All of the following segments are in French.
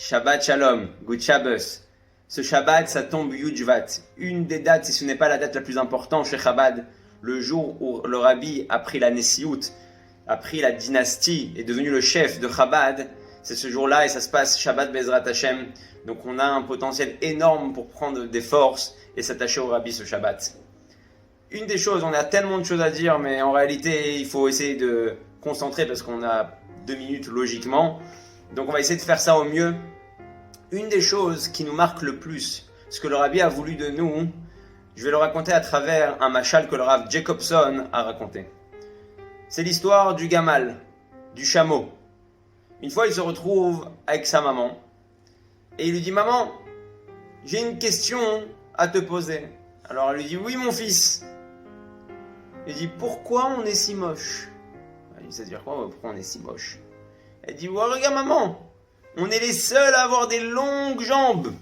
Shabbat Shalom, Good Shabbos. Ce Shabbat, ça tombe Yudjvat. Une des dates, si ce n'est pas la date la plus importante chez Chabad, le jour où le Rabbi a pris la Nessiout, a pris la dynastie, est devenu le chef de Chabad, c'est ce jour-là et ça se passe Shabbat Bezrat Hashem. Donc on a un potentiel énorme pour prendre des forces et s'attacher au Rabbi ce Shabbat. Une des choses, on a tellement de choses à dire, mais en réalité, il faut essayer de concentrer parce qu'on a 2 minutes logiquement. Donc on va essayer de faire ça au mieux. Une des choses qui nous marque le plus, ce que le Rabbi a voulu de nous, je vais le raconter à travers un machal que le Rav Jacobson a raconté. C'est l'histoire du gamal, du chameau. Une fois, il se retrouve avec sa maman et il lui dit « Maman, j'ai une question à te poser. » Alors elle lui dit « Oui, mon fils. » Il dit « Pourquoi on est si moche ?» Il dit « Ça veut dire quoi, pourquoi on est si moche ?» Elle dit « Ouais, regarde maman, on est les seuls à avoir des longues jambes.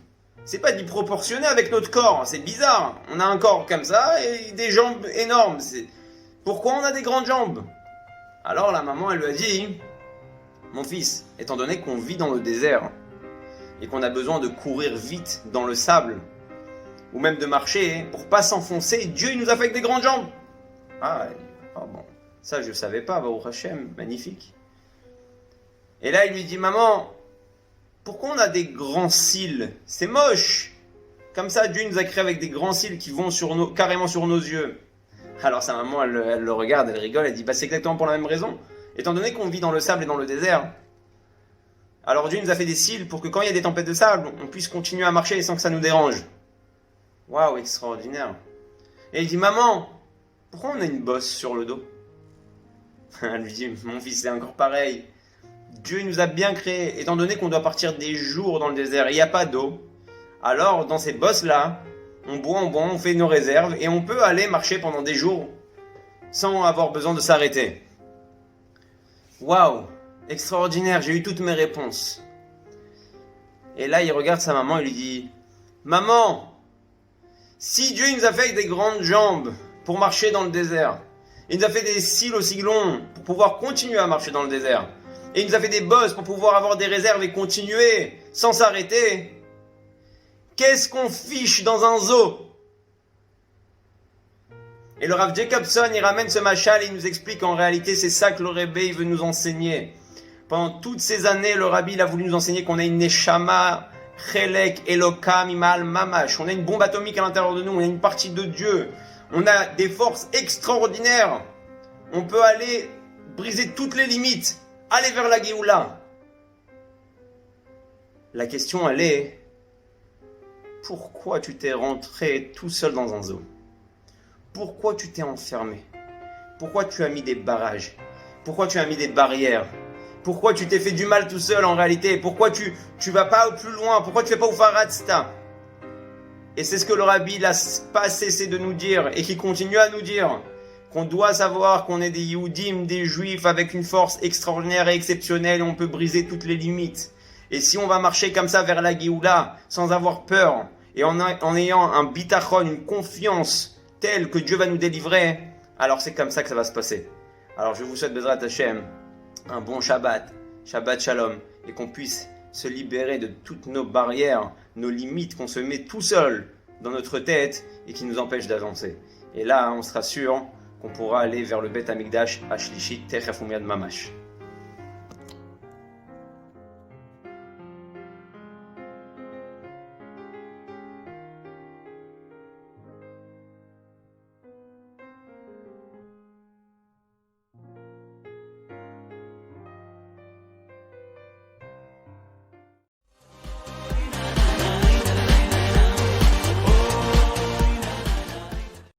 C'est pas du proportionné avec notre corps, c'est bizarre. On a un corps comme ça et des jambes énormes. Pourquoi on a des grandes jambes ?» Alors la maman, elle lui a dit « Mon fils, étant donné qu'on vit dans le désert et qu'on a besoin de courir vite dans le sable, ou même de marcher pour pas s'enfoncer, Dieu il nous a fait avec des grandes jambes. » Ah bon, ça je savais pas, Baruch Hashem, magnifique. Et là il lui dit « Maman, pourquoi on a des grands cils? C'est moche. Comme ça Dieu nous a créé avec des grands cils qui vont carrément sur nos yeux. » Alors sa maman elle le regarde, elle rigole, elle dit « Bah c'est exactement pour la même raison. Étant donné qu'on vit dans le sable et dans le désert, alors Dieu nous a fait des cils pour que quand il y a des tempêtes de sable, on puisse continuer à marcher sans que ça nous dérange. » Waouh, extraordinaire. Et il dit « Maman, pourquoi on a une bosse sur le dos ?» Elle lui dit « Mon fils, c'est encore pareil. Dieu nous a bien créés. Étant donné qu'on doit partir des jours dans le désert, il n'y a pas d'eau. Alors, dans ces bosses-là, on boit, on fait nos réserves et on peut aller marcher pendant des jours sans avoir besoin de s'arrêter. » Waouh, extraordinaire, j'ai eu toutes mes réponses. Et là, il regarde sa maman et lui dit « Maman, si Dieu nous a fait avec des grandes jambes pour marcher dans le désert, il nous a fait des cils aussi longs pour pouvoir continuer à marcher dans le désert, et il nous a fait des bosses pour pouvoir avoir des réserves et continuer sans s'arrêter, qu'est-ce qu'on fiche dans un zoo ?» Et le Rav Jacobson, il ramène ce machal et il nous explique qu'en réalité, c'est ça que le Rebbe il veut nous enseigner. Pendant toutes ces années, le Rabbi il a voulu nous enseigner qu'on a une Neshama, Chelek, Elokam, Imal, Mamash. On a une bombe atomique à l'intérieur de nous, on a une partie de Dieu. On a des forces extraordinaires. On peut aller briser toutes les limites, aller vers la Géoula. La question, elle est, pourquoi tu t'es rentré tout seul dans un zoo? Pourquoi tu t'es enfermé? Pourquoi tu as mis des barrages? Pourquoi tu as mis des barrières? Pourquoi tu t'es fait du mal tout seul en réalité? Pourquoi tu vas pas au plus loin? Pourquoi tu fais pas au Faradsta? Et c'est ce que le Rabbi n'a pas cessé de nous dire et qui continue à nous dire, qu'on doit savoir qu'on est des Yehudim, des Juifs avec une force extraordinaire et exceptionnelle et on peut briser toutes les limites. Et si on va marcher comme ça vers la Géoula sans avoir peur et en ayant un bitachon, une confiance telle que Dieu va nous délivrer, alors c'est comme ça que ça va se passer. Alors je vous souhaite Bezrat Hashem un bon Shabbat, Shabbat Shalom, et qu'on puisse se libérer de toutes nos barrières, nos limites qu'on se met tout seul dans notre tête et qui nous empêchent d'avancer. Et là, on sera sûr qu'on pourra aller vers le Bet Hamikdash Ashlishit Techef Umiad Mamash.